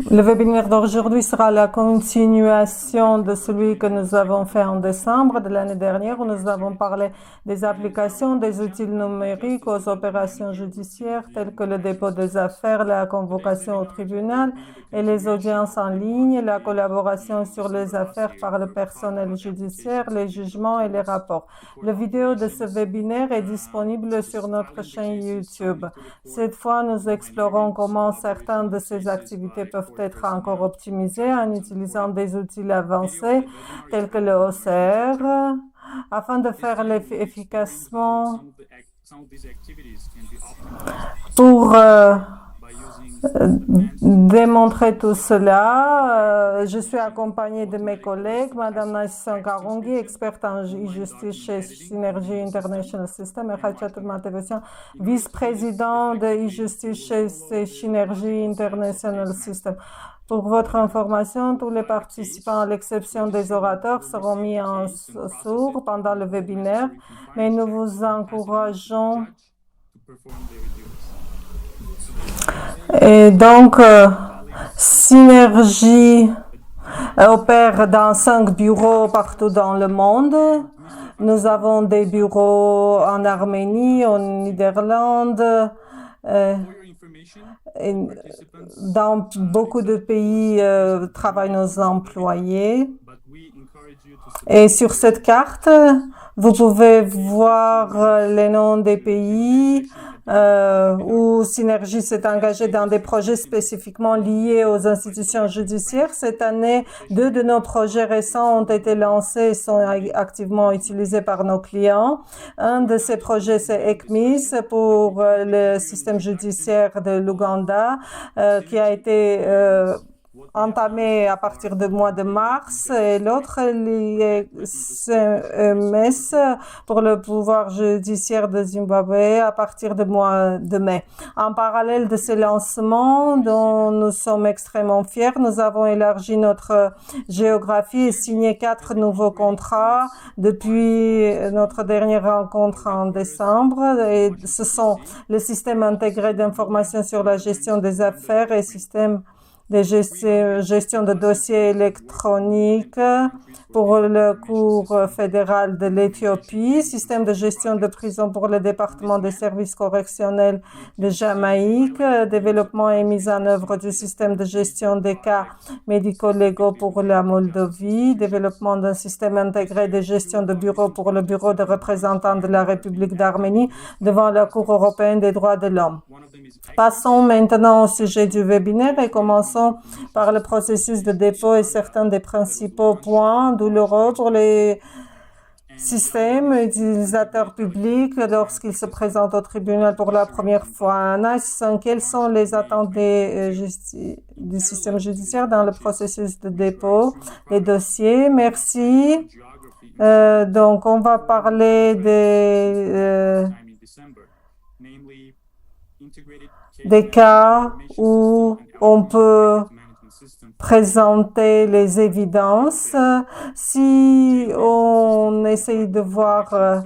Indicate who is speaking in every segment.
Speaker 1: Le webinaire d'aujourd'hui sera la continuation de celui que nous avons fait en décembre de l'année dernière, où nous avons parlé des applications des outils numériques aux opérations judiciaires telles que le dépôt des affaires, la convocation au tribunal et les audiences en ligne, la collaboration sur les affaires par le personnel judiciaire, les jugements et les rapports. La vidéo de ce webinaire est disponible sur notre chaîne YouTube. Cette fois, nous explorons comment certaines de ces activités peuvent être encore optimisées en utilisant des outils avancés tels que le OCR afin de faire efficacement pour démontrer tout cela. Je suis accompagnée de mes collègues, Madame Nassim Karongi, experte en e-justice chez Synergy International System, et Khachatou Matevessian, vice-président de e-justice chez Synergy International System. Pour votre information, tous les participants, à l'exception des orateurs, seront mis en sourd pendant le webinaire, mais nous vous encourageons. Et donc, Synergy opère dans 5 bureaux partout dans le monde. Nous avons des bureaux en Arménie, en Néderlande, dans beaucoup de pays travaillent nos employés. Et sur cette carte, vous pouvez voir les noms des pays où Synergy s'est engagé dans des projets spécifiquement liés aux institutions judiciaires. Cette année, 2 de nos projets récents ont été lancés et sont activement utilisés par nos clients. Un de ces projets, c'est ECMIS pour le système judiciaire de l'Ouganda, qui a été entamé à partir du mois de mars, et l'autre l'ICMS pour le pouvoir judiciaire de Zimbabwe à partir du mois de mai. En parallèle de ces lancements dont nous sommes extrêmement fiers, nous avons élargi notre géographie et signé 4 nouveaux contrats depuis notre dernière rencontre en décembre, et ce sont le système intégré d'information sur la gestion des affaires et système de gestion de dossiers électroniques pour le cours fédéral de l'Éthiopie, système de gestion de prison pour le département des services correctionnels de Jamaïque, développement et mise en œuvre du système de gestion des cas médico-légaux pour la Moldavie, développement d'un système intégré de gestion de bureau pour le bureau de représentants de la République d'Arménie devant la Cour européenne des droits de l'homme. Passons maintenant au sujet du webinaire et commençons par le processus de dépôt et certains des principaux points douloureux pour les systèmes utilisateurs publics lorsqu'ils se présentent au tribunal pour la première fois. Quelles sont les attentes du système judiciaire dans le processus de dépôt des dossiers? Merci. Donc, on va parler des cas où on peut présenter les évidences. Si on essaye de voir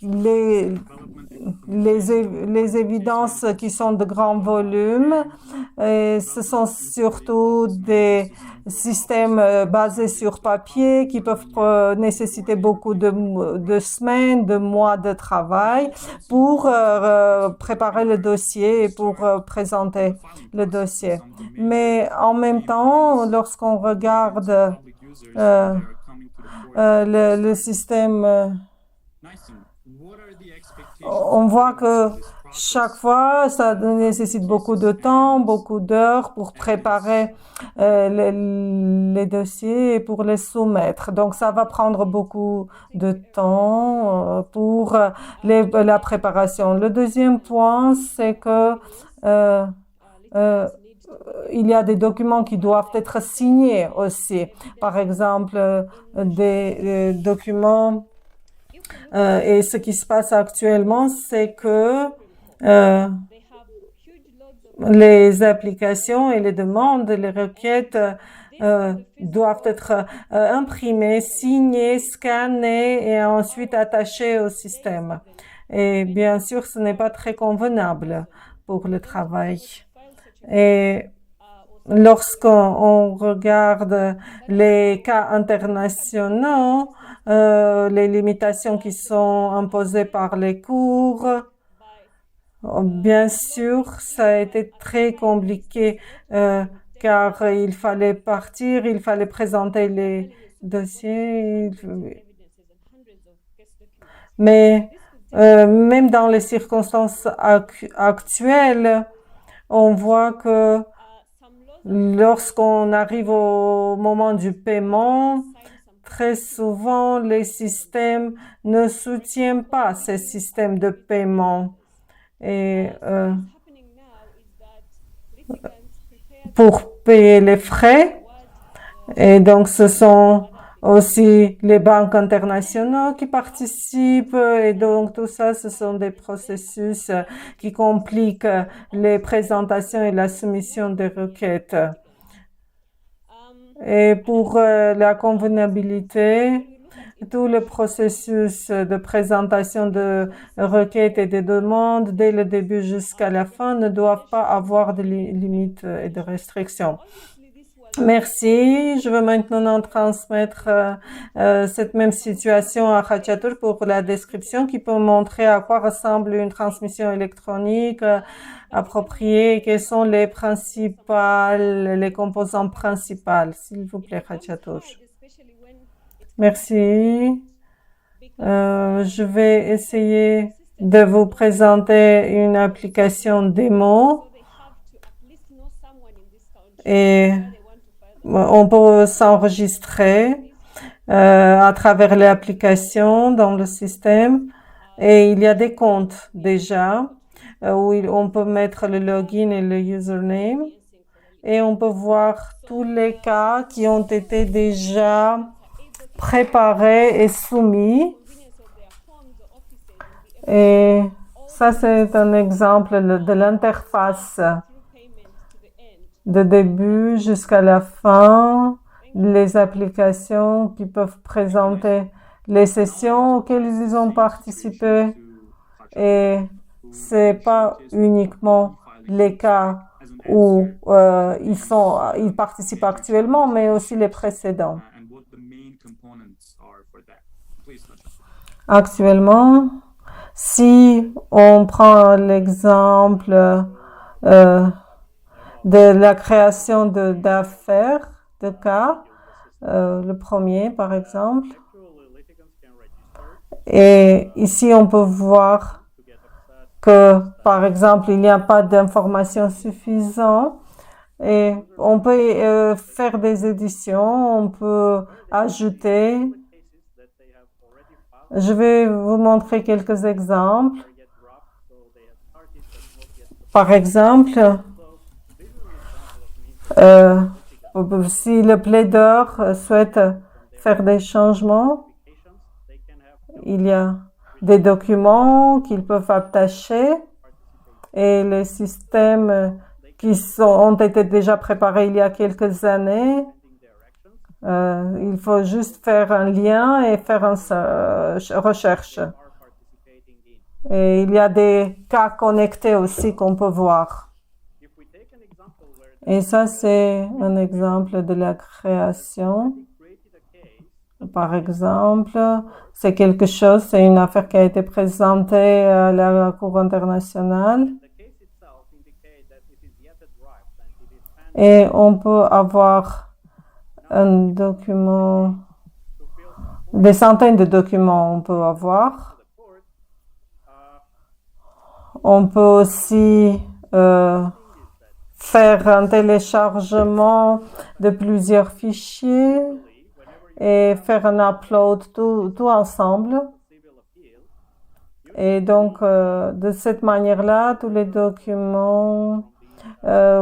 Speaker 1: les évidences qui sont de grand volume, et ce sont surtout des systèmes basés sur papier qui peuvent nécessiter beaucoup de semaines, de mois de travail pour préparer le dossier et pour présenter le dossier. Mais en même temps, lorsqu'on regarde le système, on voit que chaque fois, ça nécessite beaucoup de temps, beaucoup d'heures pour préparer les dossiers et pour les soumettre. Donc, ça va prendre beaucoup de temps pour la préparation. Le deuxième point, c'est que il y a des documents qui doivent être signés aussi. Par exemple, des documents. Et ce qui se passe actuellement, c'est que les applications et les demandes, les requêtes doivent être imprimées, signées, scannées et ensuite attachées au système. Et bien sûr, ce n'est pas très convenable pour le travail. Et lorsqu'on regarde les cas internationaux, les limitations qui sont imposées par les cours, bien sûr, ça a été très compliqué car il fallait partir, il fallait présenter les dossiers, mais même dans les circonstances actuelles, on voit que lorsqu'on arrive au moment du paiement, très souvent les systèmes ne soutiennent pas ces systèmes de paiement. Et pour payer les frais, et donc ce sont aussi les banques internationaux qui participent, et donc tout ça, ce sont des processus qui compliquent les présentations et la soumission des requêtes. Et pour la convenabilité, tout le processus de présentation de requêtes et de demandes, dès le début jusqu'à la fin, ne doivent pas avoir de limites et de restrictions. Merci. Je veux maintenant transmettre cette même situation à Khachatur pour la description qui peut montrer à quoi ressemble une transmission électronique appropriée et quels sont les composants principaux. S'il vous plaît, Khachatur. Merci. Je vais essayer de vous présenter une application démo et on peut s'enregistrer à travers l'application dans le système et il y a des comptes déjà où on peut mettre le login et le username et on peut voir tous les cas qui ont été déjà préparés et soumis. Et ça, c'est un exemple de l'interface de début jusqu'à la fin, les applications qui peuvent présenter les sessions auxquelles ils ont participé. Et c'est pas uniquement les cas où ils participent actuellement, mais aussi les précédents. Actuellement, si on prend l'exemple de la création d'affaires, de cas, le premier par exemple, et ici on peut voir que par exemple il n'y a pas d'informations suffisantes et on peut faire des éditions, on peut ajouter. Je vais vous montrer quelques exemples. Par exemple, si le plaideur souhaite faire des changements, il y a des documents qu'ils peuvent attacher et les systèmes qui ont été déjà préparés il y a quelques années, il faut juste faire un lien et faire une recherche. Et il y a des cas connectés aussi qu'on peut voir. Et ça, c'est un exemple de la création. Par exemple, c'est quelque chose, c'est une affaire qui a été présentée à la Cour internationale. Et on peut avoir un document, des centaines de documents on peut avoir. On peut aussi faire un téléchargement de plusieurs fichiers et faire un upload tout ensemble. Et donc, de cette manière-là, tous les documents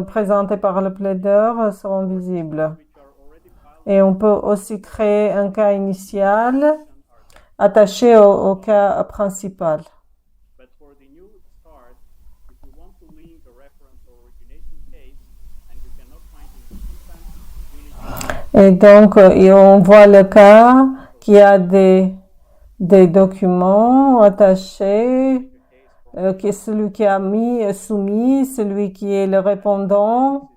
Speaker 1: présentés par le plaideur seront visibles. Et on peut aussi créer un cas initial attaché au cas principal. Et donc, on voit le cas qui a des documents attachés, celui qui a soumis, celui qui est le répondant.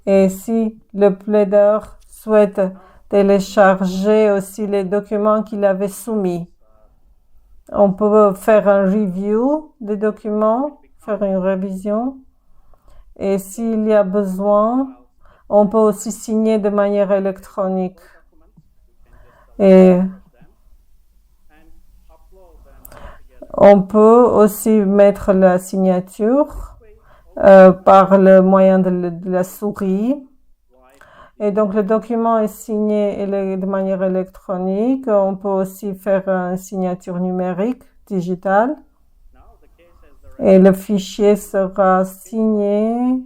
Speaker 1: Et si le plaideur souhaite télécharger aussi les documents qu'il avait soumis, on peut faire un review des documents, faire une révision. Et s'il y a besoin, on peut aussi signer de manière électronique. Et on peut aussi mettre la signature par le moyen de la souris. Et donc, le document est signé de manière électronique. On peut aussi faire une signature numérique, digitale. Et le fichier sera signé.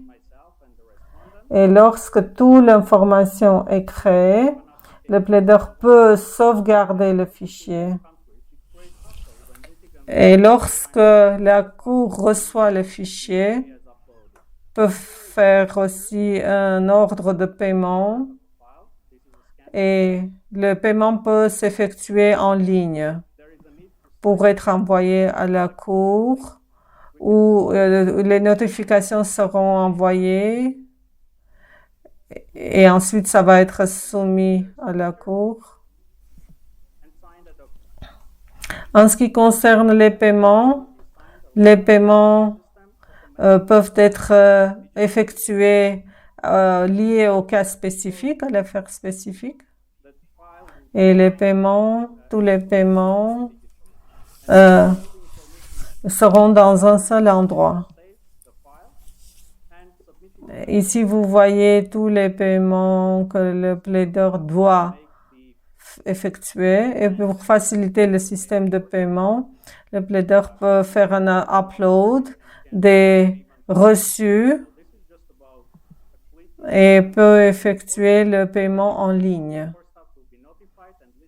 Speaker 1: Et lorsque toute l'information est créée, le plaideur peut sauvegarder le fichier. Et lorsque la Cour reçoit le fichier, peut faire aussi un ordre de paiement et le paiement peut s'effectuer en ligne pour être envoyé à la Cour où les notifications seront envoyées et ensuite ça va être soumis à la Cour. En ce qui concerne les paiements peuvent être effectués liés au cas spécifique, à l'affaire spécifique. Et tous les paiements seront dans un seul endroit. Ici, vous voyez tous les paiements que le plaideur doit effectuer. Et pour faciliter le système de paiement, le plaideur peut faire un upload des reçus et peut effectuer le paiement en ligne.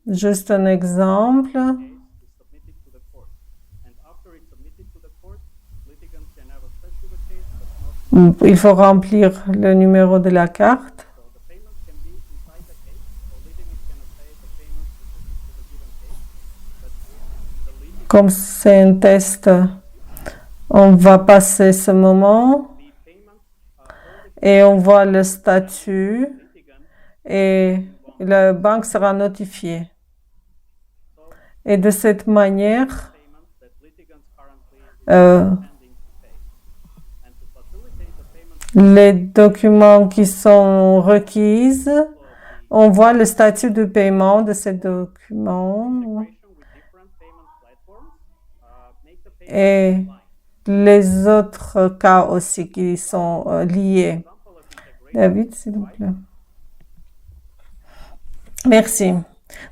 Speaker 1: Juste un exemple. Il faut remplir le numéro de la carte. Comme c'est un test, on va passer ce moment et on voit le statut et la banque sera notifiée. Et de cette manière, les documents qui sont requis, on voit le statut de paiement de ces documents et les autres cas aussi qui sont liés. David, s'il vous plaît. Merci.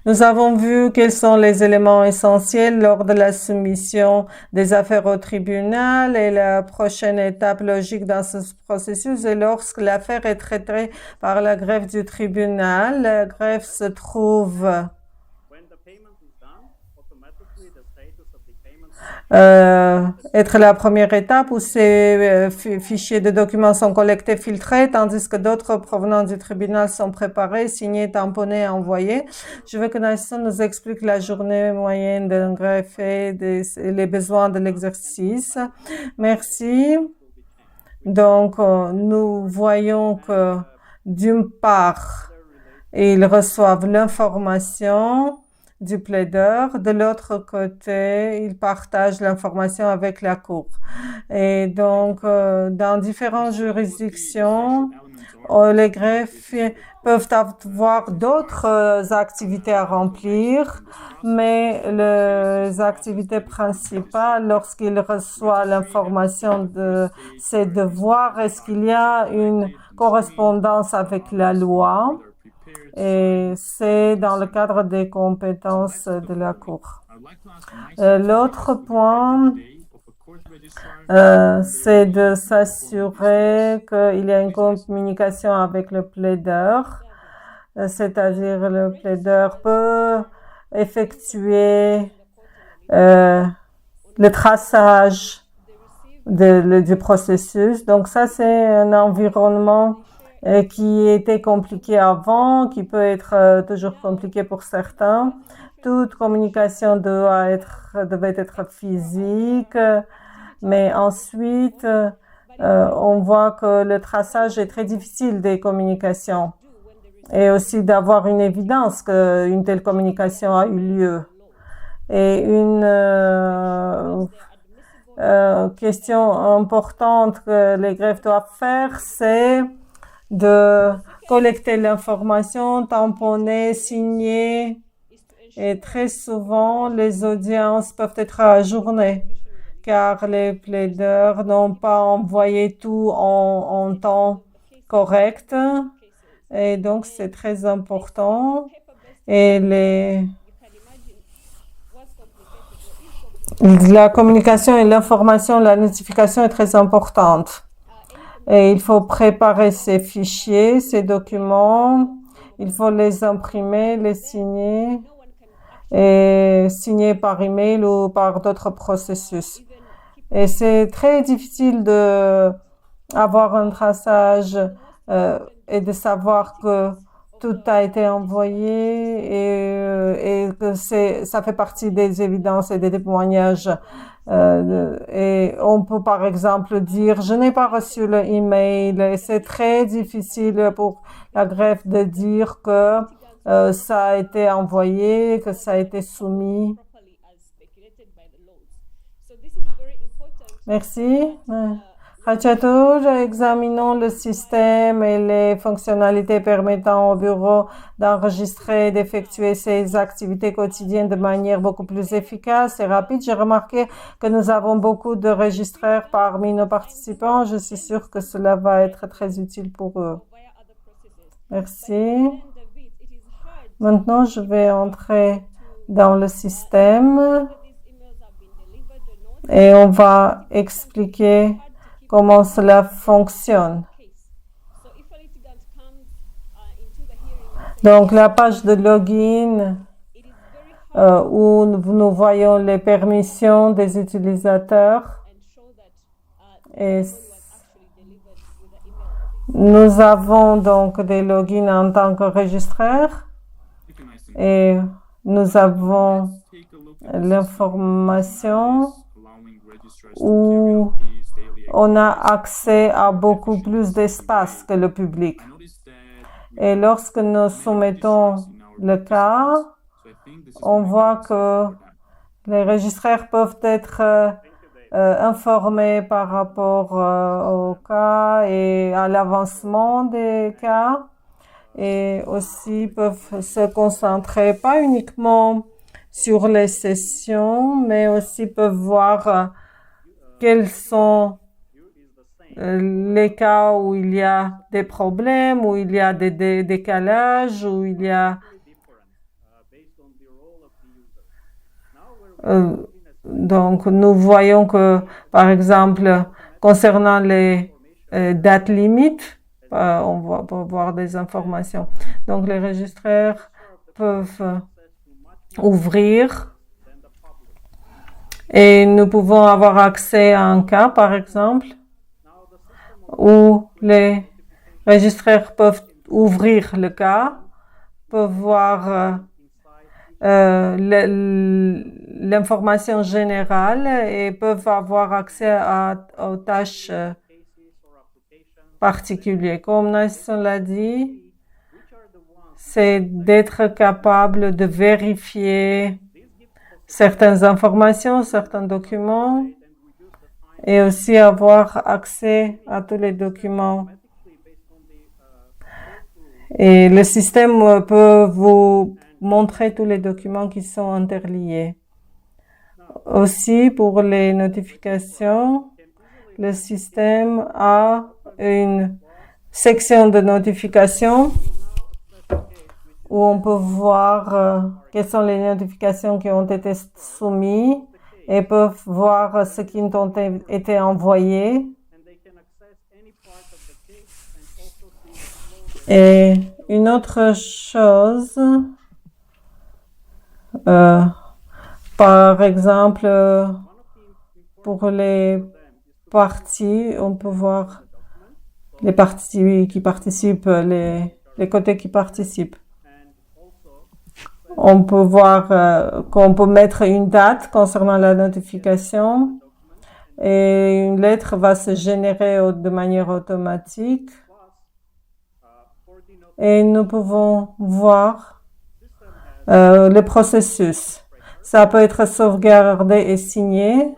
Speaker 1: Nous avons vu quels sont les éléments essentiels lors de la soumission des affaires au tribunal et la prochaine étape logique dans ce processus est lorsque l'affaire est traitée par la greffe du tribunal. La greffe se trouve être la première étape où ces fichiers de documents sont collectés, filtrés, tandis que d'autres provenant du tribunal sont préparés, signés, tamponnés et envoyés. Je veux que Nelson nous explique la journée moyenne d'un greffier et les besoins de l'exercice. Merci. Donc, nous voyons que d'une part, ils reçoivent l'information du plaideur. De l'autre côté, il partage l'information avec la Cour. Et donc, dans différentes juridictions, les greffiers peuvent avoir d'autres activités à remplir, mais les activités principales, lorsqu'il reçoit l'information de ses devoirs, est-ce qu'il y a une correspondance avec la loi? Et c'est dans le cadre des compétences de la Cour. L'autre point, c'est de s'assurer qu'il y a une communication avec le plaideur, c'est-à-dire le plaideur peut effectuer le traçage du processus. Donc ça, c'est un environnement qui était compliqué avant, qui peut être toujours compliqué pour certains. Toute communication devait être physique, mais ensuite, on voit que le traçage est très difficile des communications et aussi d'avoir une évidence qu'une telle communication a eu lieu. Et une question importante que les greffes doivent faire, c'est de collecter l'information, tamponner, signer. Et très souvent, les audiences peuvent être ajournées car les plaideurs n'ont pas envoyé tout en temps correct. Et donc, c'est très important. Et la communication et l'information, la notification est très importante. Et il faut préparer ces fichiers, ces documents. Il faut les imprimer, les signer et signer par email ou par d'autres processus. Et c'est très difficile de avoir un traçage et de savoir que tout a été envoyé et que ça fait partie des évidences et des témoignages. Et on peut par exemple dire je n'ai pas reçu le email et c'est très difficile pour la greffe de dire que ça a été envoyé, que ça a été soumis. Merci. Rachatur, examinons le système et les fonctionnalités permettant au bureau d'enregistrer et d'effectuer ses activités quotidiennes de manière beaucoup plus efficace et rapide. J'ai remarqué que nous avons beaucoup de registraires parmi nos participants. Je suis sûre que cela va être très utile pour eux. Merci. Maintenant, je vais entrer dans le système et on va expliquer comment cela fonctionne. Donc, la page de login où nous voyons les permissions des utilisateurs. Et nous avons donc des logins en tant que registraire et nous avons l'information où on a accès à beaucoup plus d'espace que le public. Et lorsque nous soumettons le cas, on voit que les registraires peuvent être informés par rapport au cas et à l'avancement des cas et aussi peuvent se concentrer pas uniquement sur les sessions, mais aussi peuvent voir quels sont les cas où il y a des problèmes, où il y a des décalages, où il y a donc nous voyons que par exemple concernant les dates limites, on va voir des informations. Donc les registraires peuvent ouvrir et nous pouvons avoir accès à un cas par exemple où les registraires peuvent ouvrir le cas, peuvent voir l'information générale et peuvent avoir accès aux tâches particulières. Comme Nassim l'a dit, c'est d'être capable de vérifier certaines informations, certains documents et aussi avoir accès à tous les documents. Et le système peut vous montrer tous les documents qui sont interliés. Aussi, pour les notifications, le système a une section de notifications où on peut voir quelles sont les notifications qui ont été soumises et peuvent voir ce qui ont été envoyés. Et une autre chose, par exemple, pour les parties, on peut voir les parties qui participent, les côtés qui participent. On peut voir qu'on peut mettre une date concernant la notification et une lettre va se générer de manière automatique. Et nous pouvons voir le processus. Ça peut être sauvegardé et signé.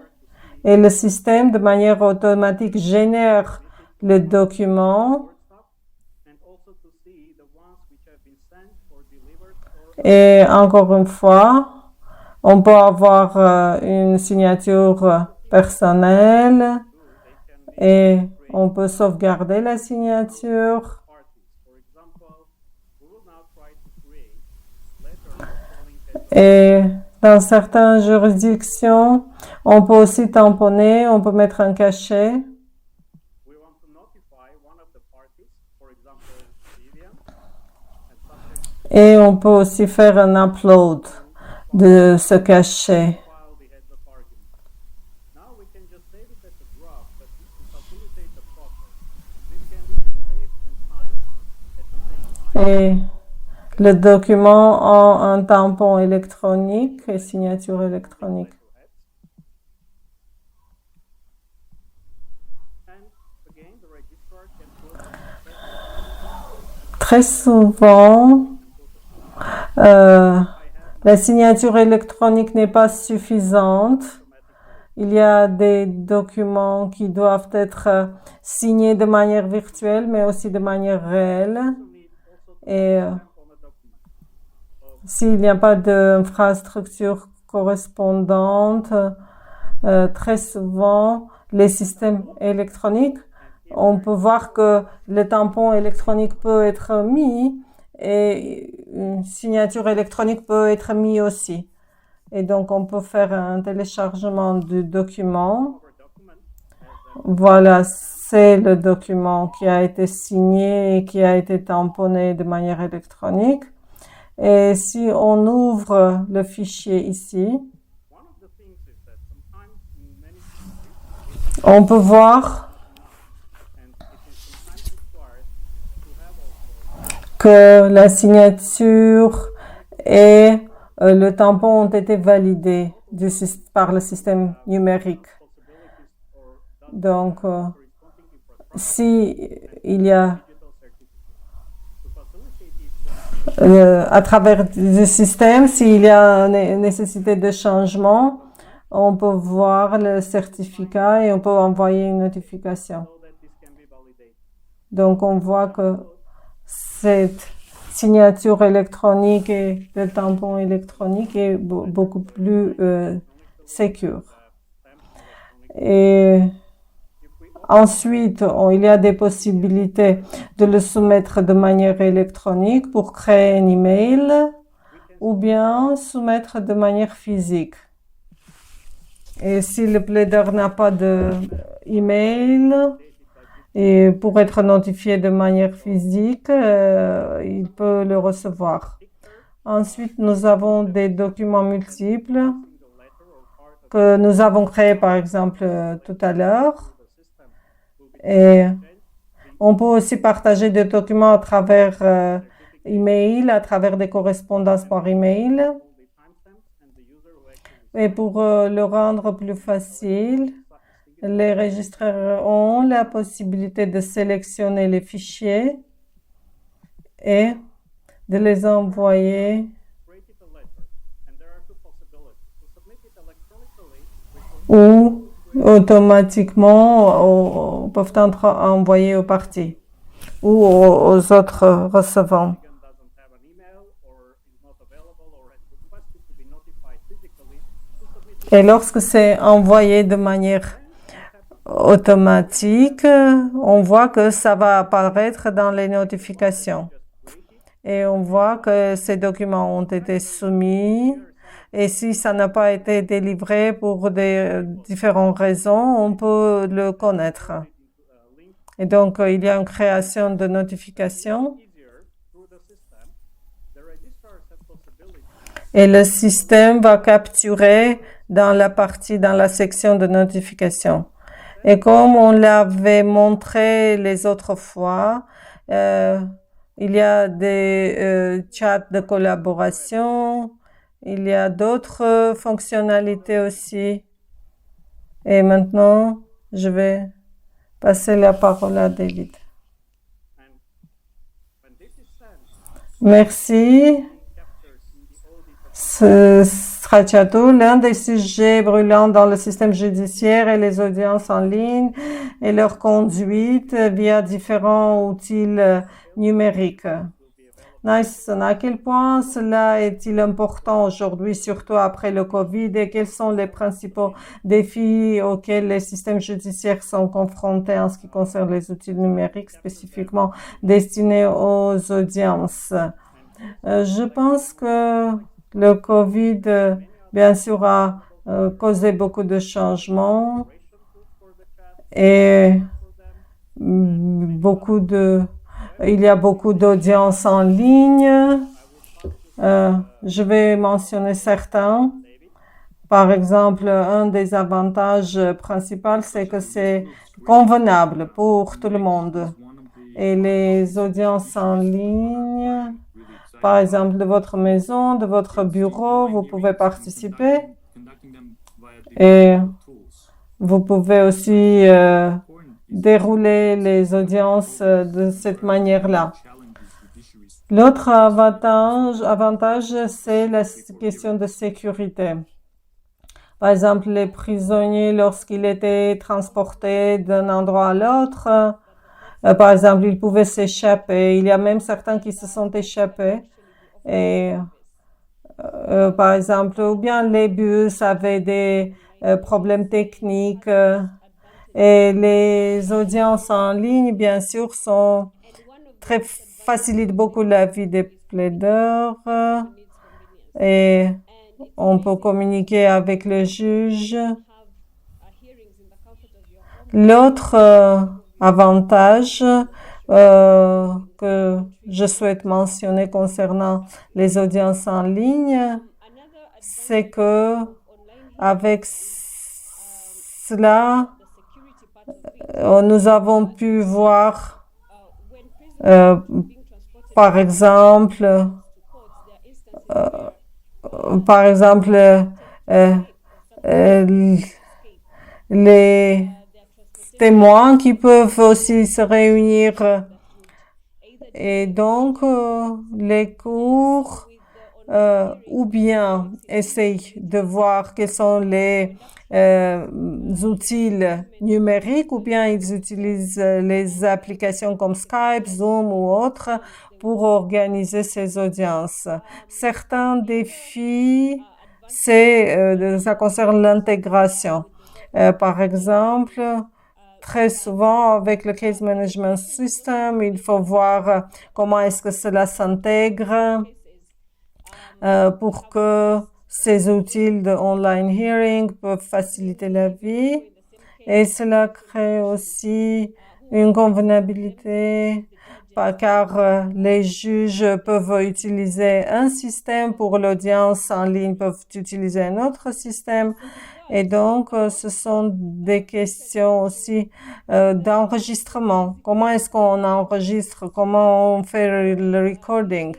Speaker 1: Et le système, de manière automatique, génère le document. Et encore une fois, on peut avoir une signature personnelle et on peut sauvegarder la signature. Et dans certaines juridictions, on peut aussi tamponner, on peut mettre un cachet. Et on peut aussi faire un upload de ce cachet. Et le document a un tampon électronique et signature électronique. Très souvent, la signature électronique n'est pas suffisante. Il y a des documents qui doivent être signés de manière virtuelle, mais aussi de manière réelle. Et s'il n'y a pas d'infrastructure correspondante, très souvent, les systèmes électroniques, on peut voir que le tampon électronique peut être mis et une signature électronique peut être mise aussi. Et donc, on peut faire un téléchargement du document. Voilà, c'est le document qui a été signé et qui a été tamponné de manière électronique. Et si on ouvre le fichier ici, on peut voir que la signature et le tampon ont été validés par le système numérique. Donc, si il y a à travers le système, s'il y a une nécessité de changement, on peut voir le certificat et on peut envoyer une notification. Donc, on voit que cette signature électronique et le tampon électronique est beaucoup plus sécure. Et ensuite, il y a des possibilités de le soumettre de manière électronique pour créer un email ou bien soumettre de manière physique. Et si le plaideur n'a pas d'email, et pour être notifié de manière physique, il peut le recevoir. Ensuite, nous avons des documents multiples que nous avons créés, par exemple, tout à l'heure. Et on peut aussi partager des documents à travers email, à travers des correspondances par email. Et pour le rendre plus facile, les registraires ont la possibilité de sélectionner les fichiers et de les envoyer ou automatiquement peuvent être envoyés aux parties ou aux autres recevants. Et lorsque c'est envoyé de manière automatique, on voit que ça va apparaître dans les notifications. Et on voit que ces documents ont été soumis. Et si ça n'a pas été délivré pour des différentes raisons, on peut le connaître. Et donc, il y a une création de notification. Et le système va capturer dans la section de notification. Et comme on l'avait montré les autres fois, il y a des chats de collaboration, il y a d'autres fonctionnalités aussi. Et maintenant, je vais passer la parole à David. Merci. Ce Stracciato, l'un des sujets brûlants dans le système judiciaire est les audiences en ligne et leur conduite via différents outils numériques. Nice. À quel point cela est-il important aujourd'hui, surtout après le Covid, et quels sont les principaux défis auxquels les systèmes judiciaires sont confrontés en ce qui concerne les outils numériques spécifiquement destinés aux audiences? Je pense que le Covid, bien sûr, a causé beaucoup de changements et il y a beaucoup d'audiences en ligne. Je vais mentionner certains. Par exemple, un des avantages principaux, c'est que c'est convenable pour tout le monde. Et les audiences en ligne, par exemple, de votre maison, de votre bureau, vous pouvez participer. Et vous pouvez aussi dérouler les audiences de cette manière-là. L'autre avantage, c'est la question de sécurité. Par exemple, les prisonniers, lorsqu'ils étaient transportés d'un endroit à l'autre, par exemple, ils pouvaient s'échapper. Il y a même certains qui se sont échappés. Et par exemple, ou bien les bus avaient des problèmes techniques. Et les audiences en ligne, bien sûr, facilitent beaucoup la vie des plaideurs. Et on peut communiquer avec le juge. L'autre avantage que je souhaite mentionner concernant les audiences en ligne, c'est que avec cela, nous avons pu voir, par exemple, les témoins qui peuvent aussi se réunir. Et donc, les cours ou bien essayent de voir quels sont les outils numériques, ou bien ils utilisent les applications comme Skype, Zoom ou autres pour organiser ces audiences. Certains défis, ça concerne l'intégration. Par exemple, très souvent, avec le Case Management System, il faut voir comment est-ce que cela s'intègre pour que ces outils de online hearing peuvent faciliter la vie. Et cela crée aussi une convenabilité, car les juges peuvent utiliser un système, pour l'audience en ligne peuvent utiliser un autre système. Et donc, ce sont des questions aussi d'enregistrement. Comment est-ce qu'on enregistre? Comment on fait le recording?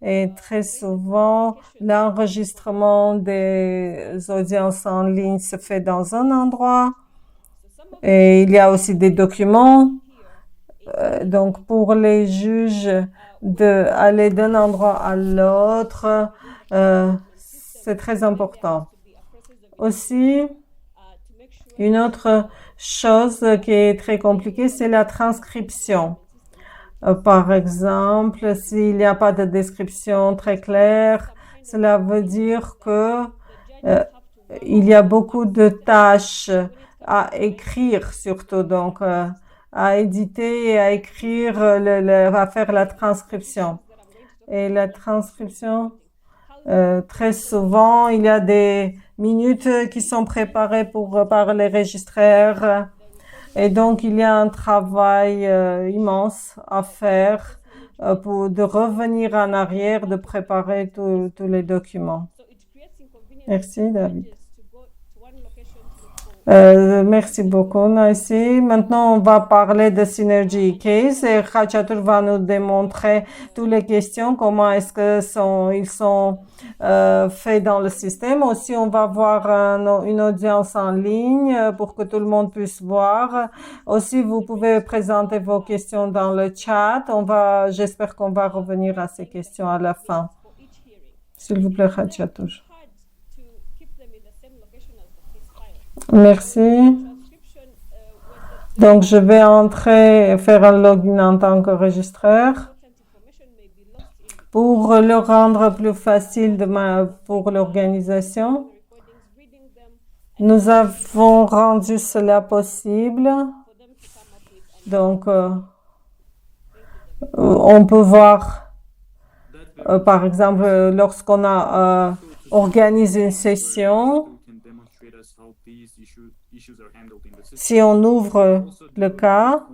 Speaker 1: Et très souvent, l'enregistrement des audiences en ligne se fait dans un endroit. Et il y a aussi des documents. Donc, pour les juges d'aller d'un endroit à l'autre, c'est très important. Aussi, une autre chose qui est très compliquée, c'est la transcription. Par exemple, s'il n'y a pas de description très claire, cela veut dire que il y a beaucoup de tâches à écrire, surtout, donc à éditer et à écrire, à faire la transcription. Et la transcription, très souvent, il y a des minutes qui sont préparées par les registraires. Et donc, il y a un travail immense à faire de revenir en arrière, de préparer tous les documents. Merci, David. Merci beaucoup, Nancy. Maintenant, on va parler de Synergy Case et Khachatur va nous démontrer toutes les questions, comment est-ce que ils sont faits dans le système. Aussi, on va voir une audience en ligne pour que tout le monde puisse voir. Aussi, vous pouvez présenter vos questions dans le chat. J'espère qu'on va revenir à ces questions à la fin. S'il vous plaît, Khachatur. Merci. Donc, je vais entrer et faire un login en tant qu'enregistreur. Pour le rendre plus facile pour l'organisation, nous avons rendu cela possible. Donc, on peut voir, par exemple, lorsqu'on a organisé une session, si on ouvre le cas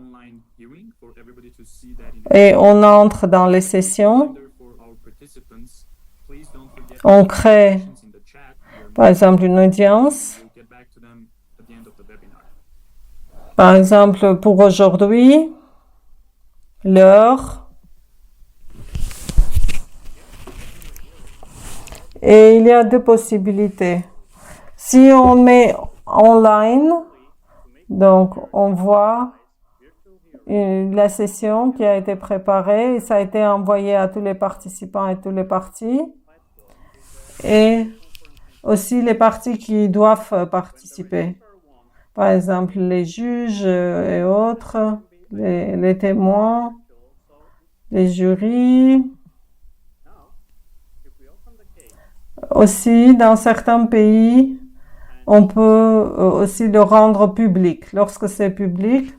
Speaker 1: et on entre dans les sessions, on crée par exemple une audience. Par exemple, pour aujourd'hui, l'heure. Et il y a deux possibilités. Si on met online, donc on voit la session qui a été préparée et ça a été envoyé à tous les participants et tous les parties. Et aussi les parties qui doivent participer. Par exemple, les juges et autres, les témoins, les jurys. Aussi, dans certains pays, on peut aussi le rendre public. Lorsque c'est public,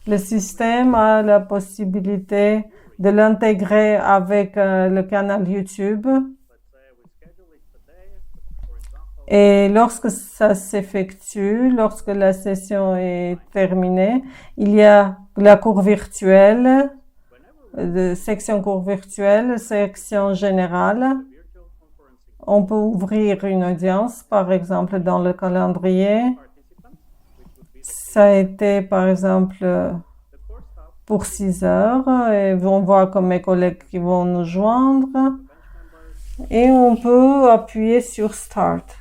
Speaker 1: le système a la possibilité de l'intégrer avec le canal YouTube. Et lorsque ça s'effectue, lorsque la session est terminée, il y a la cour virtuelle, section cour virtuelle, section générale. On peut ouvrir une audience, par exemple, dans le calendrier. Ça a été, par exemple, pour 6 heures. Et on voit comme mes collègues qui vont nous joindre. Et on peut appuyer sur Start.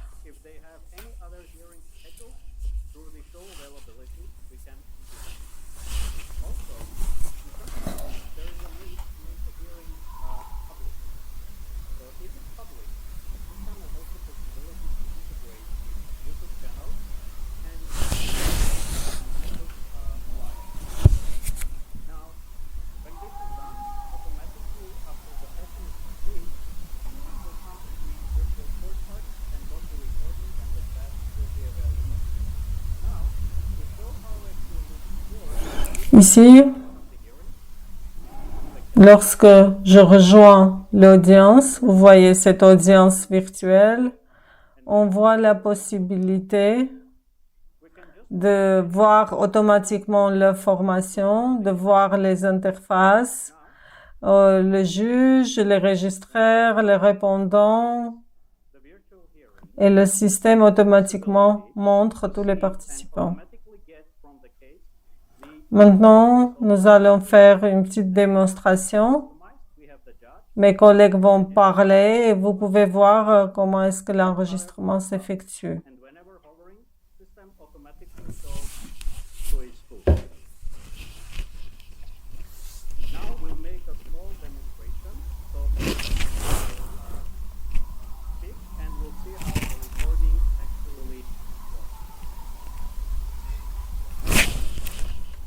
Speaker 1: Ici, lorsque je rejoins l'audience, vous voyez cette audience virtuelle, on voit la possibilité de voir automatiquement l'information, de voir les interfaces, le juge, les registraires, les répondants, et le système automatiquement montre tous les participants. Maintenant, nous allons faire une petite démonstration. Mes collègues vont parler et vous pouvez voir comment est-ce que l'enregistrement s'effectue.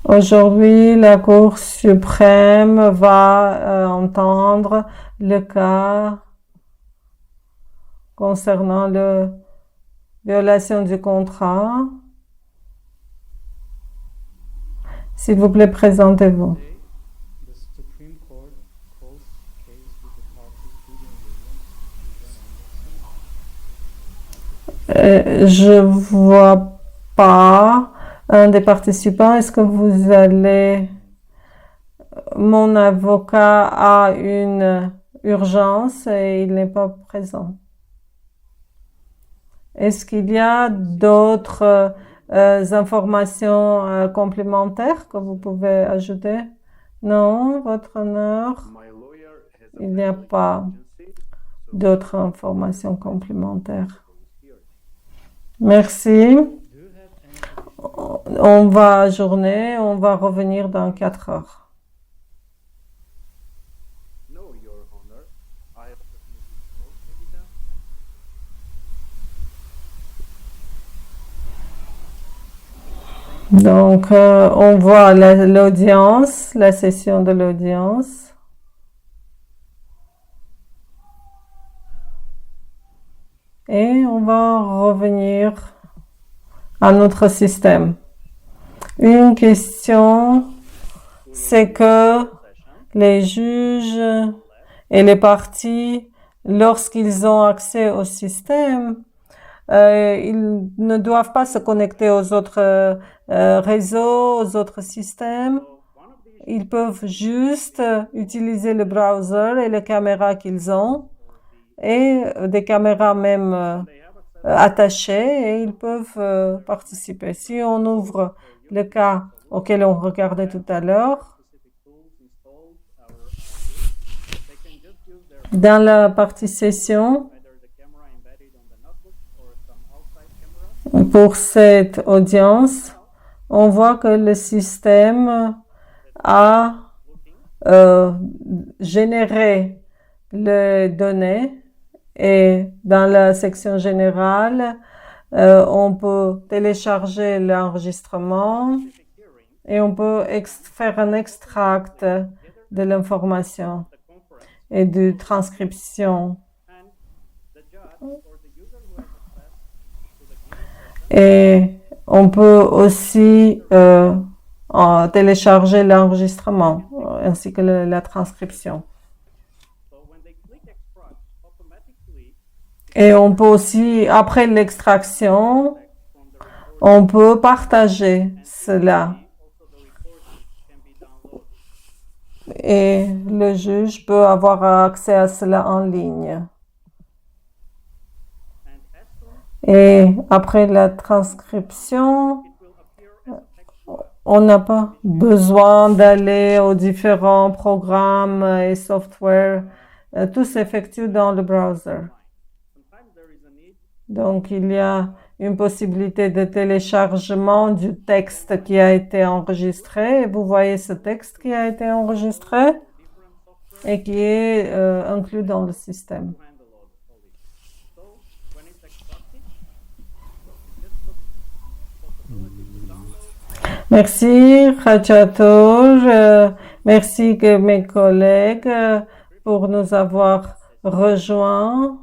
Speaker 1: Aujourd'hui, la Cour suprême va entendre le cas concernant la violation du contrat. S'il vous plaît, présentez-vous. Je vois pas un des participants. Est-ce que vous allez... Mon avocat a une urgence et il n'est pas présent. Est-ce qu'il y a d'autres informations complémentaires que vous pouvez ajouter? Non, votre honneur, il n'y a pas d'autres informations complémentaires. Merci. On va ajourner, on va revenir dans 4 heures. Donc, on voit l'audience, la session de l'audience. Et on va revenir à notre système. Une question, c'est que les juges et les parties, lorsqu'ils ont accès au système, ils ne doivent pas se connecter aux autres réseaux, aux autres systèmes. Ils peuvent juste utiliser le browser et les caméras qu'ils ont et des caméras même attachées et ils peuvent participer. Si on ouvre le cas auquel on regardait tout à l'heure, dans la partie session, pour cette audience, on voit que le système a généré les données et dans la section générale, on peut télécharger l'enregistrement et on peut faire un extract de l'information et de transcription. Et on peut aussi télécharger l'enregistrement ainsi que la transcription. Et on peut aussi, après l'extraction, on peut partager cela. Et le juge peut avoir accès à cela en ligne. Et après la transcription, on n'a pas besoin d'aller aux différents programmes et software. Tout s'effectue dans le browser. Donc, il y a une possibilité de téléchargement du texte qui a été enregistré. Vous voyez ce texte qui a été enregistré et qui est inclus dans le système. Merci, Rajator. Merci mes collègues pour nous avoir rejoints.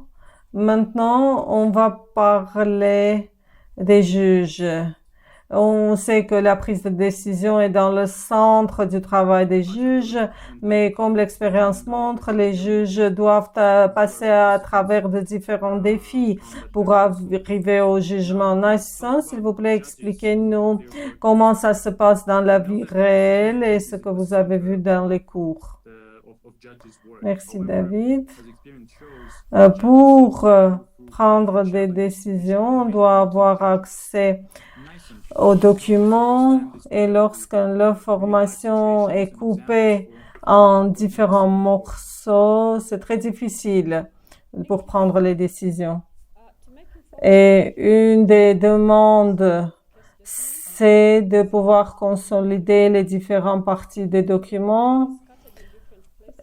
Speaker 1: Maintenant, on va parler des juges. On sait que la prise de décision est dans le centre du travail des juges, mais comme l'expérience montre, les juges doivent passer à travers de différents défis pour arriver au jugement. Nassim, s'il vous plaît, expliquez-nous comment ça se passe dans la vie réelle et ce que vous avez vu dans les cours. Merci, David. Pour prendre des décisions, on doit avoir accès aux documents et lorsque l'information est coupée en différents morceaux, c'est très difficile pour prendre les décisions. Et une des demandes, c'est de pouvoir consolider les différentes parties des documents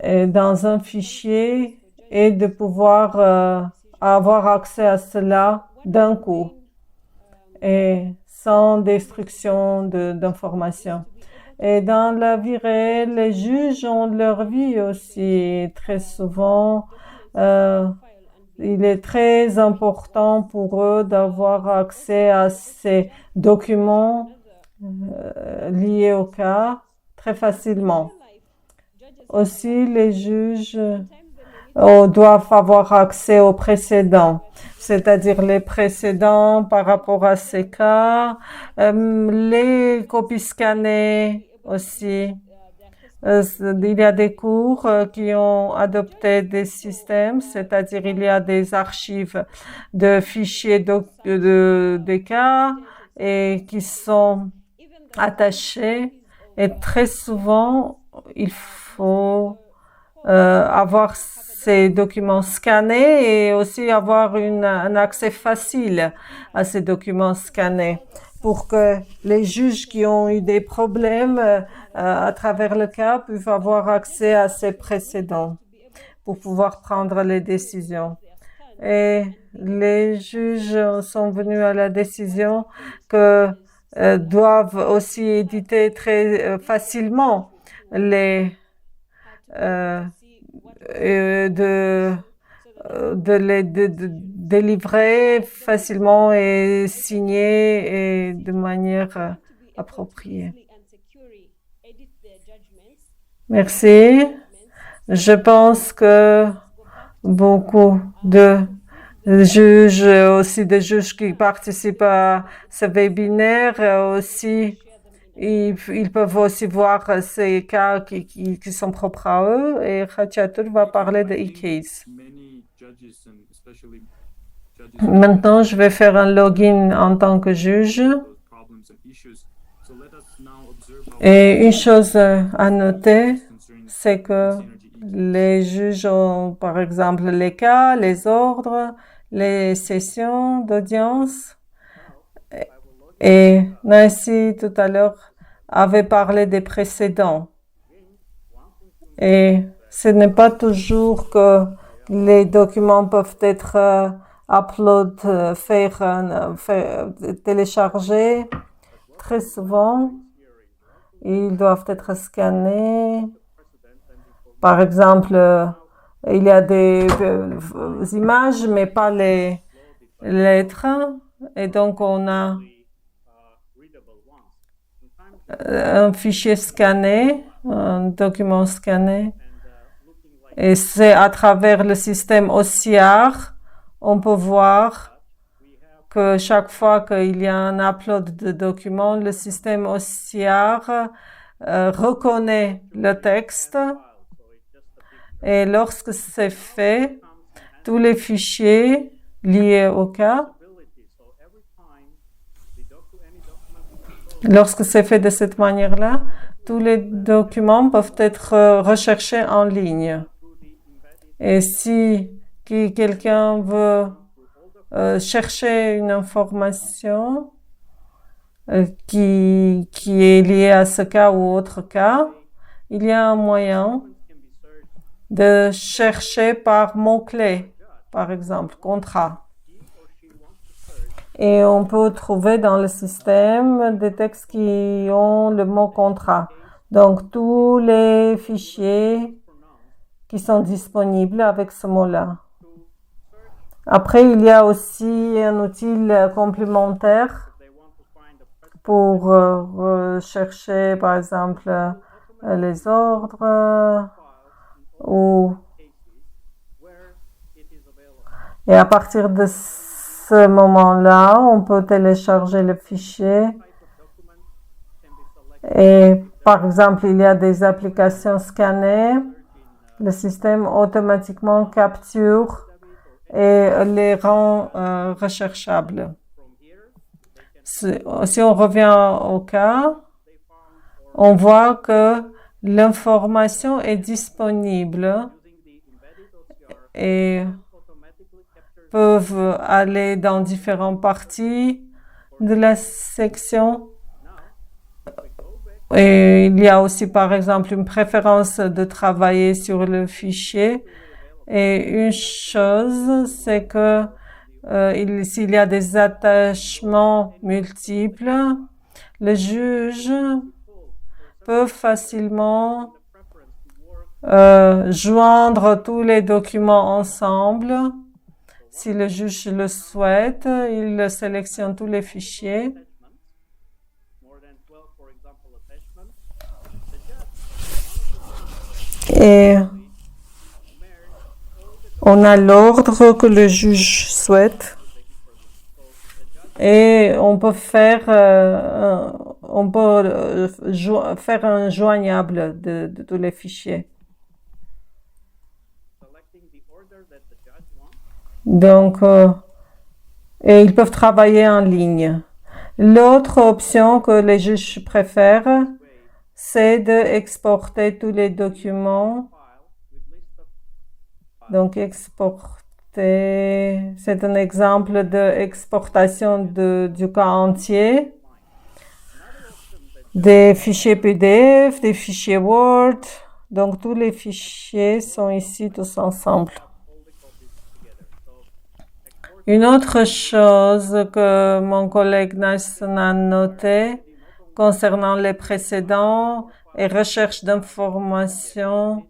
Speaker 1: dans un fichier et de pouvoir avoir accès à cela d'un coup et sans destruction d'informations. Et dans la vie réelle, les juges ont leur vie aussi. Très souvent, il est très important pour eux d'avoir accès à ces documents liés au cas très facilement. Aussi, les juges doivent avoir accès aux précédents, c'est-à-dire les précédents par rapport à ces cas, les copies scannées aussi. Il y a des cours qui ont adopté des systèmes, c'est-à-dire il y a des archives de fichiers des cas et qui sont attachés. Et très souvent, il faut avoir ces documents scannés et aussi avoir un accès facile à ces documents scannés pour que les juges qui ont eu des problèmes à travers le cas puissent avoir accès à ces précédents pour pouvoir prendre les décisions. Et les juges sont venus à la décision que doivent aussi éditer très facilement de les délivrer facilement et signer et de manière appropriée. Merci. Je pense que beaucoup de juges, aussi des juges qui participent à ce webinaire, aussi ils peuvent aussi voir ces cas qui sont propres à eux, et Khatchatur va parler de e-case. Maintenant, je vais faire un login en tant que juge. Et une chose à noter, c'est que les juges ont, par exemple, les cas, les ordres, les sessions d'audience. Et Nancy, tout à l'heure, avait parlé des précédents. Et ce n'est pas toujours que les documents peuvent être téléchargés. Très souvent, ils doivent être scannés. Par exemple, il y a des images, mais pas les lettres. Et donc, on a un fichier scanné, un document scanné. Et c'est à travers le système OCR, on peut voir que chaque fois qu'il y a un upload de documents, le système OCR reconnaît le texte. Et lorsque c'est fait, tous les fichiers liés au cas, lorsque c'est fait de cette manière-là, tous les documents peuvent être recherchés en ligne. Et si quelqu'un veut chercher une information qui est liée à ce cas ou autre cas, il y a un moyen de chercher par mots-clés, par exemple, contrat. Et on peut trouver dans le système des textes qui ont le mot contrat. Donc, tous les fichiers qui sont disponibles avec ce mot-là. Après, il y a aussi un outil complémentaire pour rechercher, par exemple, les ordres. Et à partir de ce moment-là, on peut télécharger le fichier. Et par exemple, il y a des applications scannées. Le système automatiquement capture et les rend recherchables. Si on revient au cas, on voit que l'information est disponible et peuvent aller dans différentes parties de la section. Et il y a aussi, par exemple, une préférence de travailler sur le fichier. Et une chose, c'est que s'il y a des attachements multiples, le juge peut facilement joindre tous les documents ensemble. Si le juge le souhaite, il sélectionne tous les fichiers. Et on a l'ordre que le juge souhaite. Et on peut faire on peut faire un joignable de tous les fichiers. Donc, et ils peuvent travailler en ligne. L'autre option que les juges préfèrent, c'est d'exporter tous les documents. Donc, exporter, c'est un exemple d'exportation du cas entier. Des fichiers PDF, des fichiers Word. Donc, tous les fichiers sont ici tous ensemble. Une autre chose que mon collègue Nasson a noté concernant les précédents et recherche d'informations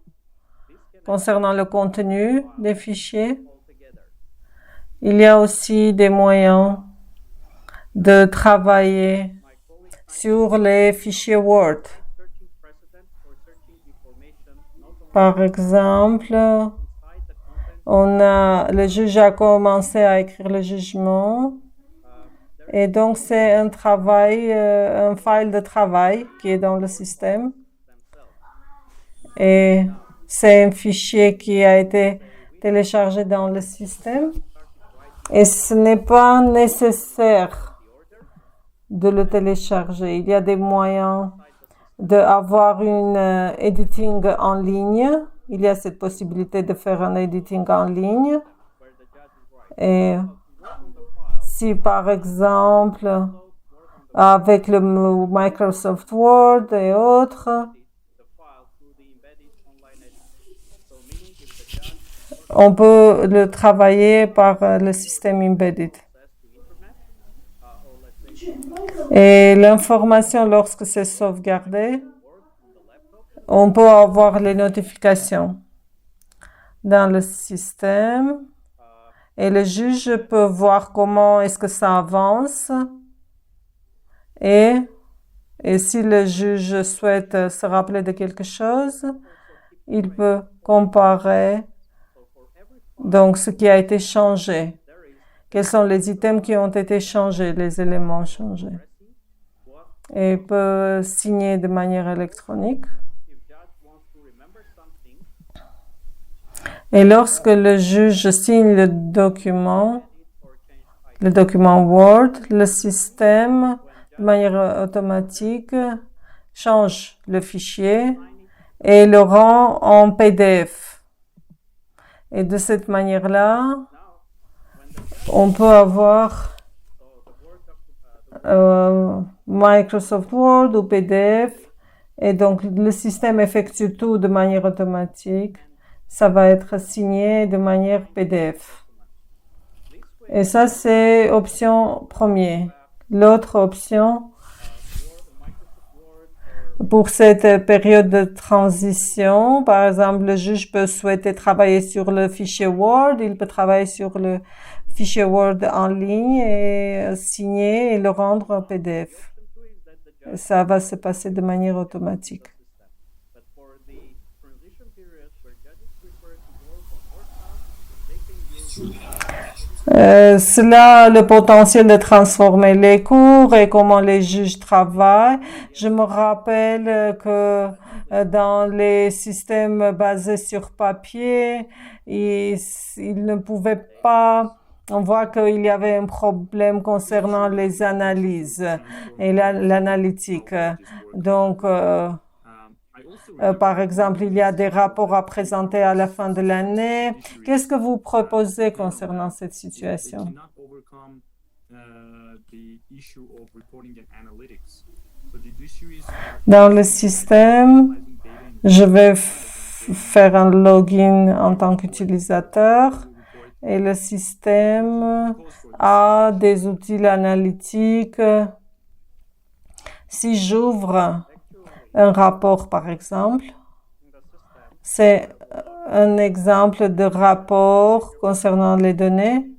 Speaker 1: concernant le contenu des fichiers. Il y a aussi des moyens de travailler sur les fichiers Word. Par exemple, le juge a commencé à écrire le jugement et donc c'est un file de travail qui est dans le système et c'est un fichier qui a été téléchargé dans le système et ce n'est pas nécessaire de le télécharger. Il y a des moyens d'avoir une editing en ligne. Il y a cette possibilité de faire un editing en ligne. Et si par exemple, avec le Microsoft Word et autres, on peut le travailler par le système embedded. Et l'information, lorsque c'est sauvegardé, on peut avoir les notifications dans le système et le juge peut voir comment est-ce que ça avance et si le juge souhaite se rappeler de quelque chose, il peut comparer donc ce qui a été changé. Quels sont les items qui ont été changés, les éléments changés. Et peut signer de manière électronique. Et lorsque le juge signe le document Word, le système, de manière automatique, change le fichier et le rend en PDF. Et de cette manière-là, on peut avoir Microsoft Word ou PDF et donc le système effectue tout de manière automatique. Ça va être signé de manière PDF. Et ça, c'est option première. L'autre option, pour cette période de transition, par exemple, le juge peut souhaiter travailler sur le fichier Word, il peut travailler sur le fichier Word en ligne et signer et le rendre en PDF. Ça va se passer de manière automatique. Cela a le potentiel de transformer les cours et comment les juges travaillent. Je me rappelle que dans les systèmes basés sur papier, ils ne pouvaient pas. On voit qu'il y avait un problème concernant les analyses et l'analytique. Donc, par exemple, il y a des rapports à présenter à la fin de l'année. Qu'est-ce que vous proposez concernant cette situation? Dans le système, je vais faire un login en tant qu'utilisateur et le système a des outils analytiques. Si j'ouvre un rapport, par exemple, c'est un exemple de rapport concernant les données.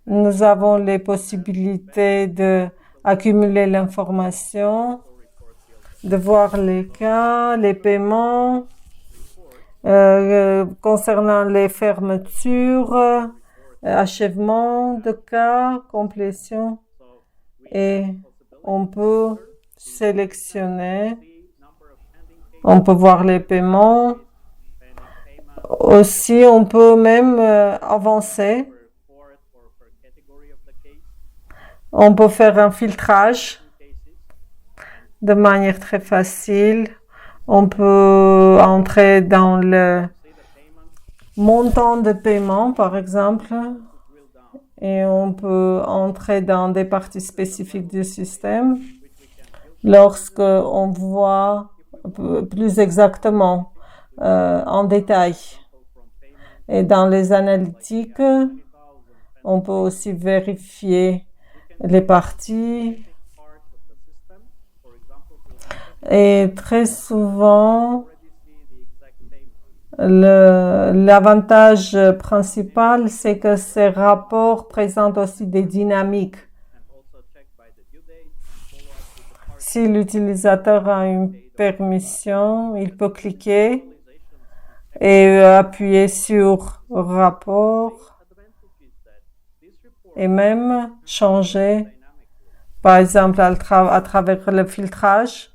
Speaker 1: Nous avons les possibilités d'accumuler l'information, de voir les cas, les paiements, concernant les fermetures, achèvement de cas, complétion. Et on peut sélectionner. On peut voir les paiements. Aussi, on peut même avancer. On peut faire un filtrage de manière très facile. On peut entrer dans le montant de paiement, par exemple, et on peut entrer dans des parties spécifiques du système lorsque on voit plus exactement en détail. Et dans les analytiques, on peut aussi vérifier les parties. Et très souvent, l'avantage principal, c'est que ces rapports présentent aussi des dynamiques. Si l'utilisateur a une permission, il peut cliquer et appuyer sur rapport et même changer, par exemple à travers le filtrage.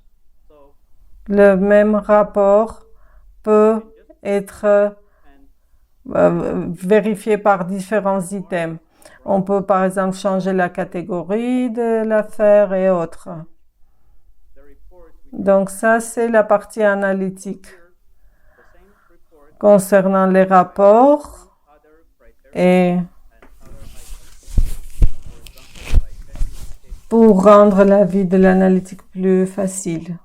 Speaker 1: Le même rapport peut être vérifié par différents items. On peut par exemple changer la catégorie de l'affaire et autres. Donc ça, c'est la partie analytique. Concernant les rapports et pour rendre la vie de l'analytique plus facile.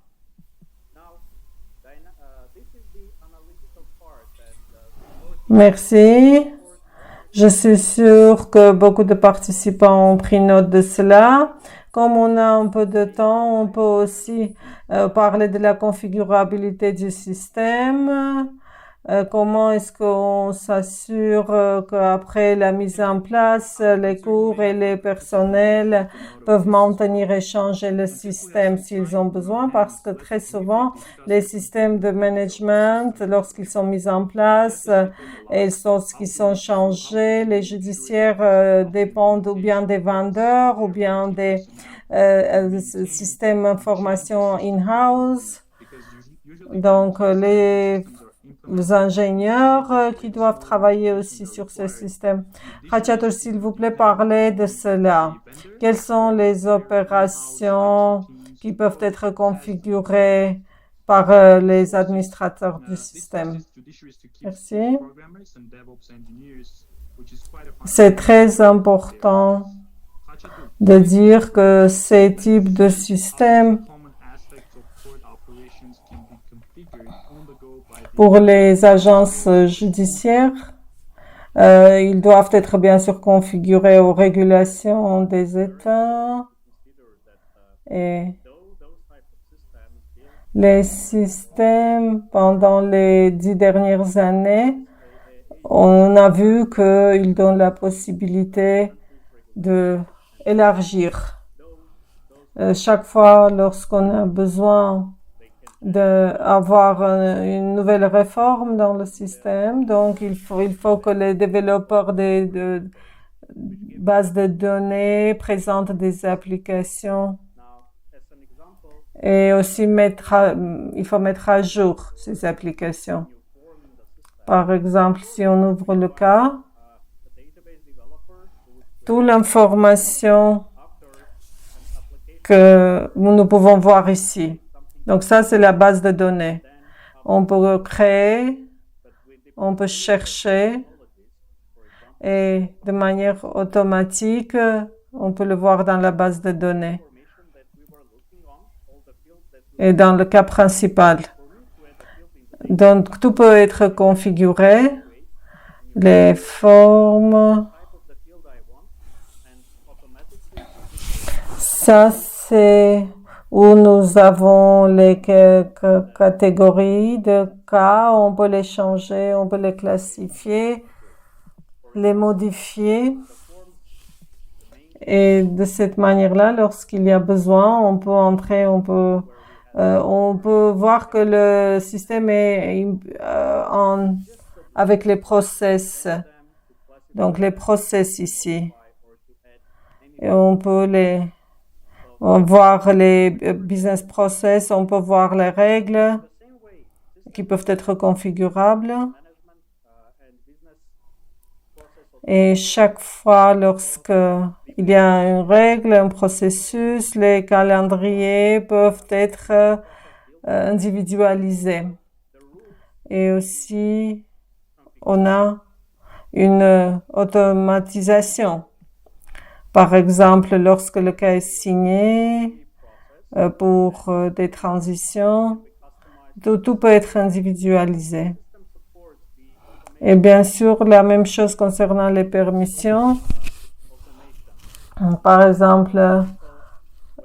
Speaker 1: Merci. Je suis sûre que beaucoup de participants ont pris note de cela. Comme on a un peu de temps, on peut aussi parler de la configurabilité du système. Comment est-ce qu'on s'assure qu'après la mise en place, les cours et les personnels peuvent maintenir et changer le système s'ils ont besoin, parce que très souvent, les systèmes de management, lorsqu'ils sont mis en place, ils sont changés. Les judiciaires dépendent ou bien des vendeurs ou bien des systèmes d'information in-house. Donc, les ingénieurs qui doivent travailler aussi sur ce système. Khatchator, s'il vous plaît, parlez de cela. Quelles sont les opérations qui peuvent être configurées par les administrateurs du système? Merci. C'est très important de dire que ces types de systèmes pour les agences judiciaires, ils doivent être bien sûr configurés aux régulations des États et les systèmes pendant les 10 dernières années, on a vu qu'ils donnent la possibilité d'élargir. Chaque fois lorsqu'on a besoin d'avoir une nouvelle réforme dans le système. Donc, il faut que les développeurs de bases de données présentent des applications. Et aussi, il faut mettre à jour ces applications. Par exemple, si on ouvre le cas, toute l'information que nous pouvons voir ici. Donc ça, c'est la base de données. On peut créer, on peut chercher et de manière automatique, on peut le voir dans la base de données et dans le cas principal. Donc tout peut être configuré, les formes. Ça, c'est où nous avons les catégories de cas, on peut les changer, on peut les classifier, les modifier. Et de cette manière-là, lorsqu'il y a besoin, on peut entrer, on peut voir que le système est avec les process. Donc les process ici. Et on peut les voir les business process, on peut voir les règles qui peuvent être configurables. Et chaque fois, lorsque il y a une règle, un processus, les calendriers peuvent être individualisés. Et aussi, on a une automatisation. Par exemple, lorsque le cas est signé pour des transitions, tout peut être individualisé. Et bien sûr, la même chose concernant les permissions. Par exemple,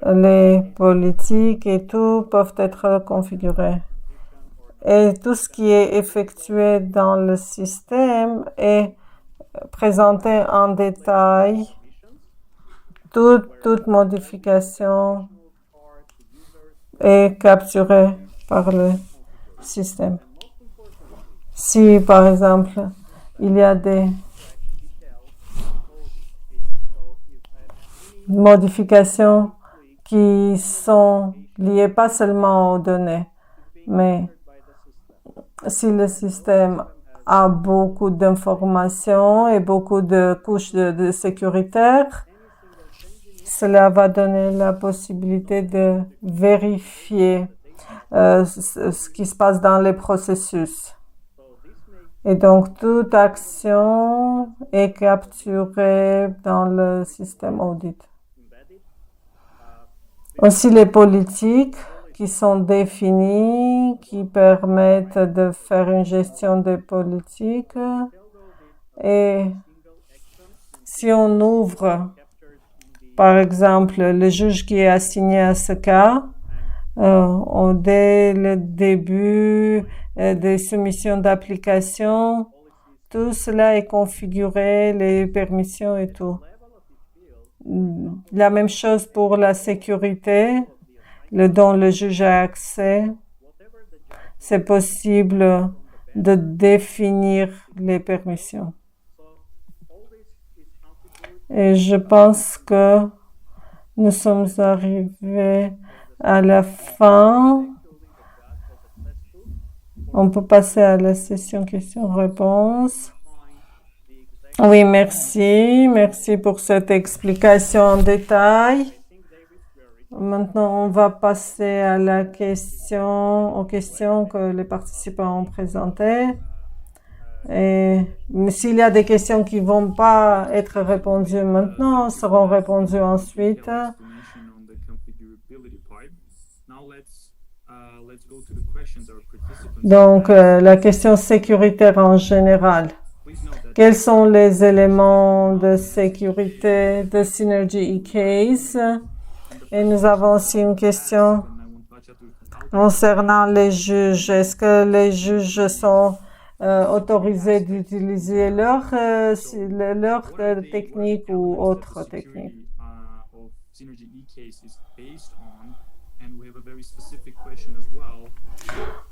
Speaker 1: les politiques et tout peuvent être configurés. Et tout ce qui est effectué dans le système est présenté en détail. Toute modification est capturée par le système. Si, par exemple, il y a des modifications qui sont liées pas seulement aux données, mais si le système a beaucoup d'informations et beaucoup de couches de sécuritaires, cela va donner la possibilité de vérifier ce qui se passe dans les processus. Et donc, toute action est capturée dans le système audit. Aussi, les politiques qui sont définies, qui permettent de faire une gestion des politiques. Et si on ouvre, par exemple, le juge qui est assigné à ce cas, dès le début des soumissions d'application, tout cela est configuré, les permissions et tout. La même chose pour la sécurité, dont le juge a accès. C'est possible de définir les permissions. Et je pense que nous sommes arrivés à la fin. On peut passer à la session questions-réponses. Oui, merci. Merci pour cette explication en détail. Maintenant, on va passer à aux questions que les participants ont présentées. Et s'il y a des questions qui ne vont pas être répondues maintenant, seront répondues ensuite. Donc, la question sécuritaire en général. Quels sont les éléments de sécurité de Synergy eCase? Et nous avons aussi une question concernant les juges. Est-ce que les juges sont autorisés d'utiliser leur technique ou autre technique?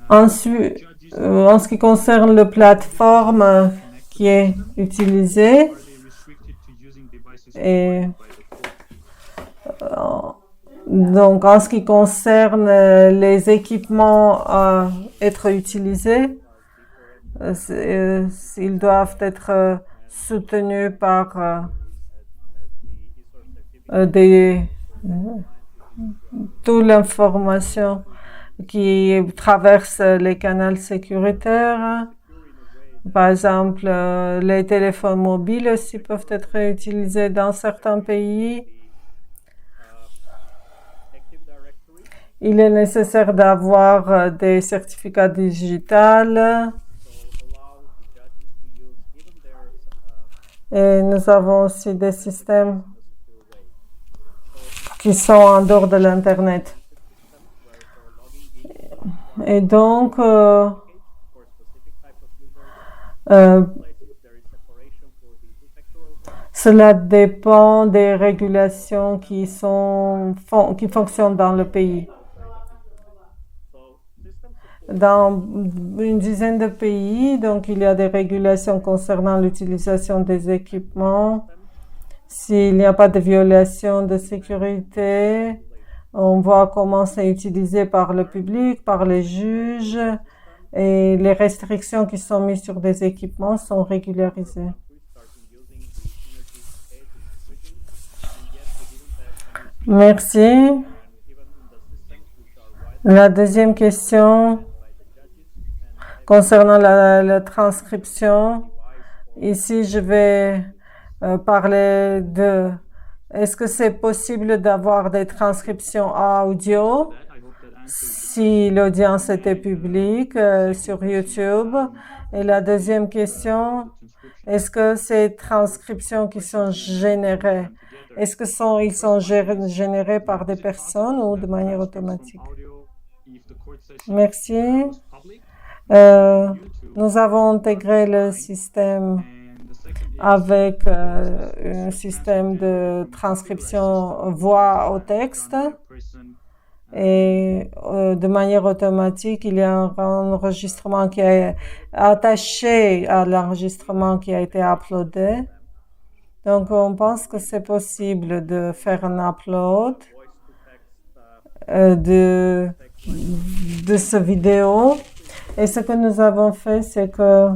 Speaker 1: Ensuite, en ce qui concerne la plateforme qui est utilisée, et donc en ce qui concerne les équipements à être utilisés, ils doivent être soutenus par toute l'information qui traverse les canaux sécuritaires. Par exemple, les téléphones mobiles aussi peuvent être utilisés dans certains pays. Il est nécessaire d'avoir des certificats digitaux. Et nous avons aussi des systèmes qui sont en dehors de l'Internet. Et donc, cela dépend des régulations qui fonctionnent dans le pays. Dans une dizaine de pays, donc il y a des régulations concernant l'utilisation des équipements. S'il n'y a pas de violation de sécurité, On voit comment c'est utilisé par le public, par les juges, et les restrictions qui sont mises sur des équipements sont régularisées. Merci. La deuxième question concernant la transcription. Ici, je vais parler de... Est-ce que c'est possible d'avoir des transcriptions audio si l'audience était publique sur YouTube? Et la deuxième question, est-ce que ces transcriptions qui sont générées, est-ce que ils sont générés par des personnes ou de manière automatique? Merci. Nous avons intégré le système avec un système de transcription voix au texte et de manière automatique, il y a un enregistrement qui est attaché à l'enregistrement qui a été uploadé. Donc, on pense que c'est possible de faire un upload de ce vidéo. Et ce que nous avons fait, c'est que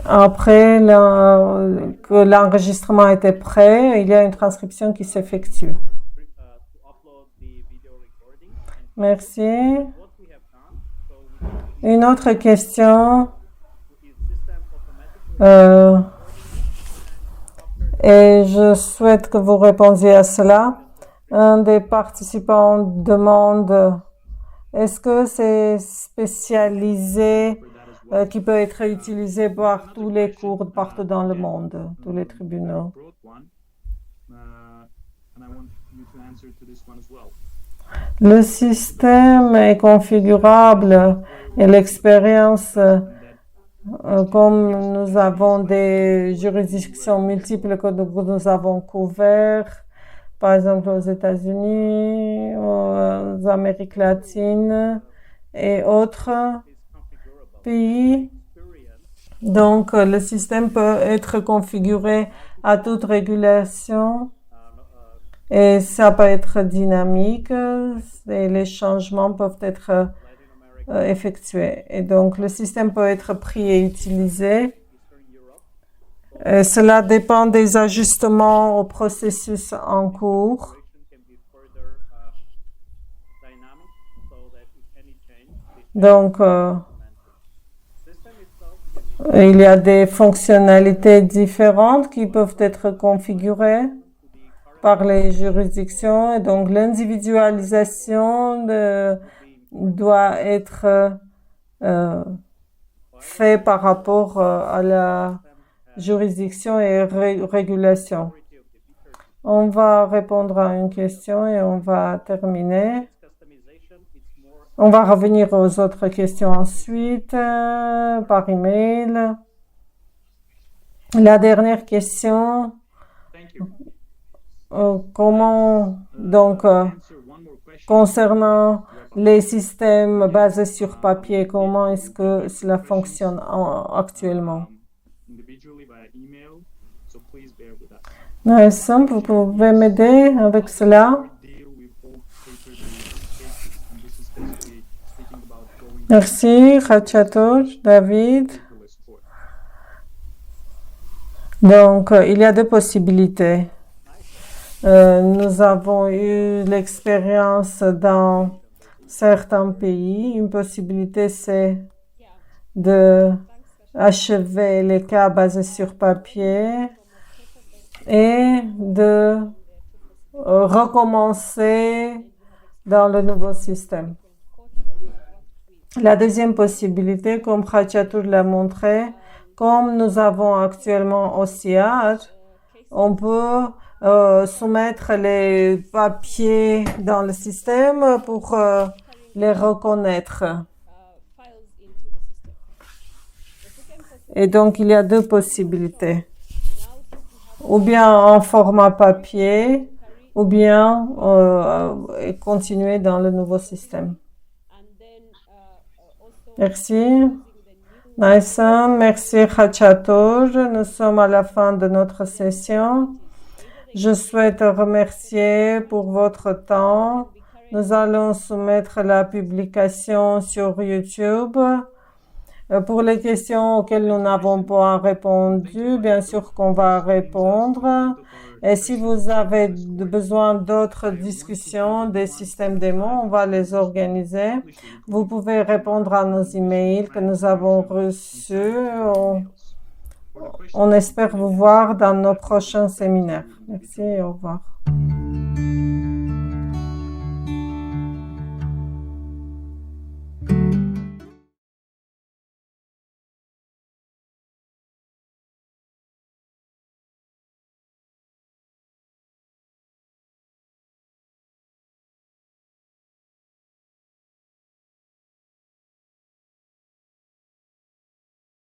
Speaker 1: après que l'enregistrement était prêt, il y a une transcription qui s'effectue. Merci. Une autre question. Et je souhaite que vous répondiez à cela. Un des participants demande, est-ce que c'est spécialisé qui peut être utilisé par tous les cours partout dans le monde, tous les tribunaux? Le système est configurable et l'expérience, comme nous avons des juridictions multiples que nous avons couvertes, par exemple aux États-Unis, aux Amériques latines et autres pays. Donc, le système peut être configuré à toute régulation et ça peut être dynamique et les changements peuvent être effectués. Et donc, le système peut être pris et utilisé. Cela dépend des ajustements au processus en cours. Donc, il y a des fonctionnalités différentes qui peuvent être configurées par les juridictions. Et donc, l'individualisation doit être faite par rapport à la juridiction et régulation. On va répondre à une question et on va terminer. On va revenir aux autres questions ensuite par email. La dernière question. Comment, donc, concernant les systèmes basés sur papier, comment est-ce que cela fonctionne actuellement? Nelson, vous pouvez m'aider avec cela? Merci, Khatchator, David. Donc, il y a deux possibilités. Nous avons eu l'expérience dans certains pays. Une possibilité, c'est de achever les cas basés sur papier et de recommencer dans le nouveau système. La deuxième possibilité, comme Khatchatur l'a montré, comme nous avons actuellement OCR, on peut soumettre les papiers dans le système pour les reconnaître. Et donc, il y a deux possibilités. Ou bien en format papier, ou bien continuer dans le nouveau système. Merci. Naïsan, merci Khatchator. Nous sommes à la fin de notre session. Je souhaite remercier pour votre temps. Nous allons soumettre la publication sur YouTube. Pour les questions auxquelles nous n'avons pas répondu, bien sûr qu'on va répondre. Et si vous avez besoin d'autres discussions des systèmes démons, on va les organiser. Vous pouvez répondre à nos emails que nous avons reçus. On espère vous voir dans nos prochains séminaires. Merci et au revoir.